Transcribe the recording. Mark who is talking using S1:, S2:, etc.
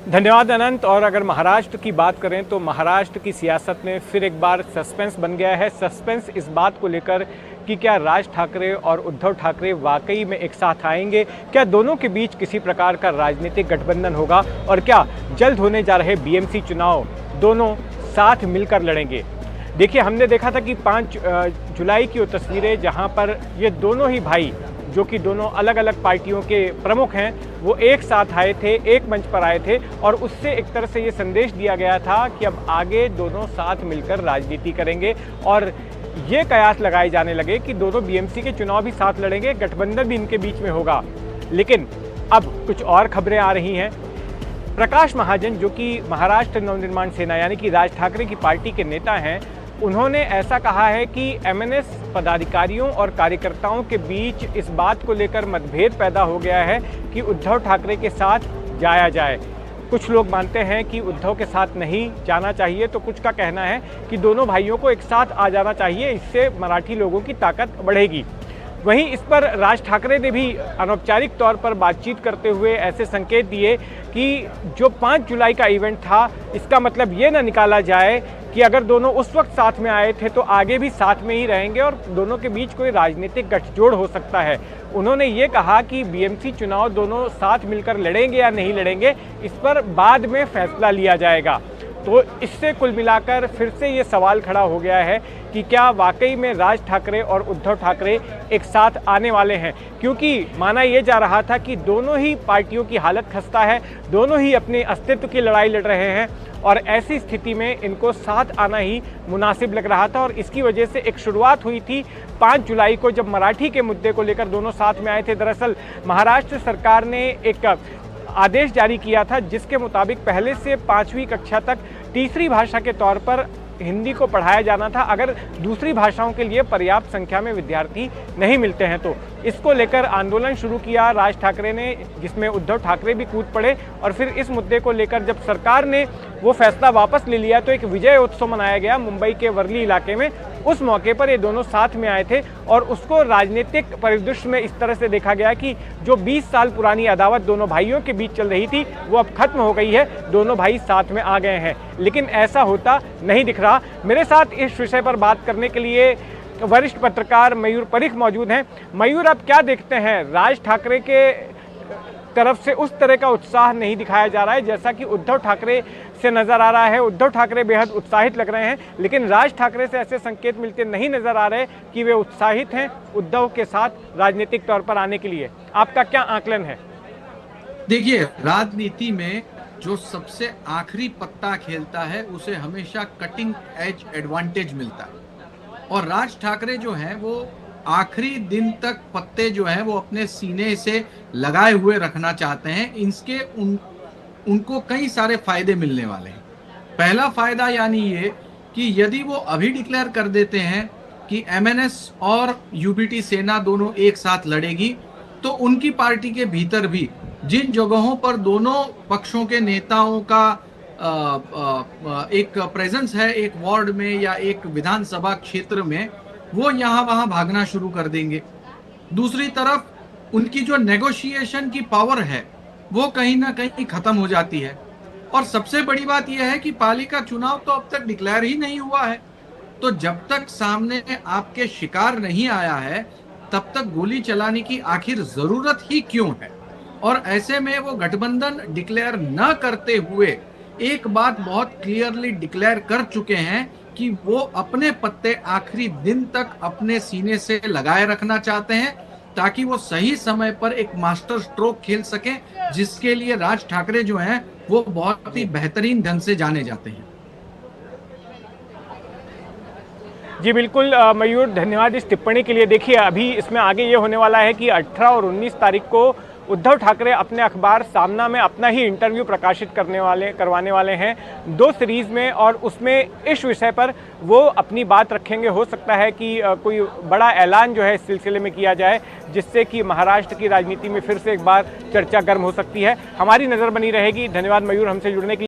S1: धन्यवाद अनंत। और अगर महाराष्ट्र की बात करें तो महाराष्ट्र की सियासत में फिर एक बार सस्पेंस बन गया है। सस्पेंस इस बात को लेकर कि क्या राज ठाकरे और उद्धव ठाकरे वाकई में एक साथ आएंगे, क्या दोनों के बीच किसी प्रकार का राजनीतिक गठबंधन होगा और क्या जल्द होने जा रहे बीएमसी चुनाव दोनों साथ मिलकर लड़ेंगे। देखिए, हमने देखा था कि 5 जुलाई की वो तस्वीरें जहां पर ये दोनों ही भाई, जो कि दोनों अलग अलग पार्टियों के प्रमुख हैं, वो एक साथ आए थे, एक मंच पर आए थे और उससे एक तरह से ये संदेश दिया गया था कि अब आगे दोनों साथ मिलकर राजनीति करेंगे और ये कयास लगाए जाने लगे कि दोनों बीएमसी के चुनाव भी साथ लड़ेंगे, गठबंधन भी इनके बीच में होगा। लेकिन अब कुछ और खबरें आ रही हैं। प्रकाश महाजन, जो कि महाराष्ट्र नवनिर्माण सेना यानी कि राज ठाकरे की पार्टी के नेता हैं, उन्होंने ऐसा कहा है कि एमएनएस पदाधिकारियों और कार्यकर्ताओं के बीच इस बात को लेकर मतभेद पैदा हो गया है कि उद्धव ठाकरे के साथ जाया जाए। कुछ लोग मानते हैं कि उद्धव के साथ नहीं जाना चाहिए, तो कुछ का कहना है कि दोनों भाइयों को एक साथ आ जाना चाहिए, इससे मराठी लोगों की ताकत बढ़ेगी। वहीं इस पर राज ठाकरे ने भी अनौपचारिक तौर पर बातचीत करते हुए ऐसे संकेत दिए कि जो 5 जुलाई का इवेंट था, इसका मतलब ये ना निकाला जाए कि अगर दोनों उस वक्त साथ में आए थे तो आगे भी साथ में ही रहेंगे और दोनों के बीच कोई राजनीतिक गठजोड़ हो सकता है। उन्होंने ये कहा कि बीएमसी चुनाव दोनों साथ मिलकर लड़ेंगे या नहीं लड़ेंगे, इस पर बाद में फैसला लिया जाएगा। तो इससे कुल मिलाकर फिर से ये सवाल खड़ा हो गया है कि क्या वाकई में राज ठाकरे और उद्धव ठाकरे एक साथ आने वाले हैं, क्योंकि माना ये जा रहा था कि दोनों ही पार्टियों की हालत खस्ता है, दोनों ही अपने अस्तित्व की लड़ाई लड़ रहे हैं और ऐसी स्थिति में इनको साथ आना ही मुनासिब लग रहा था। और इसकी वजह से एक शुरुआत हुई थी 5 जुलाई को, जब मराठी के मुद्दे को लेकर दोनों साथ में आए थे। दरअसल महाराष्ट्र सरकार ने एक आदेश जारी किया था जिसके मुताबिक पहले से 5वीं कक्षा तक तीसरी भाषा के तौर पर हिंदी को पढ़ाया जाना था, अगर दूसरी भाषाओं के लिए पर्याप्त संख्या में विद्यार्थी नहीं मिलते हैं तो। इसको लेकर आंदोलन शुरू किया राज ठाकरे ने, जिसमें उद्धव ठाकरे भी कूद पड़े और फिर इस मुद्दे को लेकर जब सरकार ने वो फैसला वापस ले लिया तो एक विजय उत्सव मनाया गया मुंबई के वर्ली इलाके में। उस मौके पर ये दोनों साथ में आए थे और उसको राजनीतिक परिदृश्य में इस तरह से देखा गया कि जो 20 साल पुरानी अदावत दोनों भाइयों के बीच चल रही थी वो अब खत्म हो गई है, दोनों भाई साथ में आ गए हैं। लेकिन ऐसा होता नहीं दिख रहा। मेरे साथ इस विषय पर बात करने के लिए वरिष्ठ पत्रकार मयूर परीख मौजूद हैं। मयूर, आप क्या देखते हैं, राज ठाकरे के तरफ से उस तरह का उत्साह नहीं दिखाया जा रहा है जैसा कि उद्धव ठाकरे से नजर आ रहा है। उद्धव ठाकरे बेहद उत्साहित लग रहे हैं, लेकिन राज ठाकरे से ऐसे संकेत मिलते नहीं नजर आ रहे कि वे उत्साहित हैं उद्धव के साथ राजनीतिक तौर पर आने के लिए। आपका क्या आकलन है?
S2: देखिए, राजनीति में जो सबसे आखिरी पत्ता खेलता है उसे हमेशा कटिंग एज एडवांटेज मिलता है और राज ठाकरे जो हैं वो आखिरी दिन तक पत्ते जो हैं वो अपने सीने से लगाए हुए रखना चाहते हैं। इसके उनको कई सारे फायदे मिलने वाले हैं। पहला फायदा यानी ये कि यदि वो अभी डिक्लेयर कर देते हैं कि एमएनएस और यूबीटी सेना दोनों एक साथ लड़ेगी, तो उनकी पार्टी के भीतर भी जिन जगहों पर दोनों पक्षों के नेताओं का एक प्रेजेंस है, एक वार्ड में या एक विधानसभा क्षेत्र में, वो यहाँ वहाँ भागना शुरू कर देंगे। दूसरी तरफ उनकी जो नेगोशिएशन की पावर है वो कहीं ना कहीं खत्म हो जाती है। और सबसे बड़ी बात यह है कि पालिका चुनाव तो अब तक डिक्लेयर ही नहीं हुआ है, तो जब तक सामने आपके शिकार नहीं आया है तब तक गोली चलाने की आखिर जरूरत ही क्यों है। और ऐसे में वो गठबंधन डिक्लेयर न करते हुए एक बात बहुत क्लियरली डिक्लेयर कर चुके हैं कि वो अपने पत्ते आखिरी दिन तक अपने सीने से लगाए रखना चाहते हैं ताकि वो सही समय पर एक मास्टर स्ट्रोक खेल सके, जिसके लिए राज ठाकरे जो हैं वो बहुत ही बेहतरीन ढंग से जाने जाते हैं।
S1: जी बिल्कुल मयूर, धन्यवाद इस टिप्पणी के लिए। देखिए, अभी इसमें आगे ये होने वाला है कि 18 और 19 तारीख को उद्धव ठाकरे अपने अखबार सामना में अपना ही इंटरव्यू प्रकाशित करवाने वाले हैं 2 सीरीज़ में, और उसमें इस विषय पर वो अपनी बात रखेंगे। हो सकता है कि कोई बड़ा ऐलान जो है इस सिलसिले में किया जाए, जिससे कि महाराष्ट्र की राजनीति में फिर से एक बार चर्चा गर्म हो सकती है। हमारी नज़र बनी रहेगी। धन्यवाद मयूर, हमसे जुड़ने के लिए।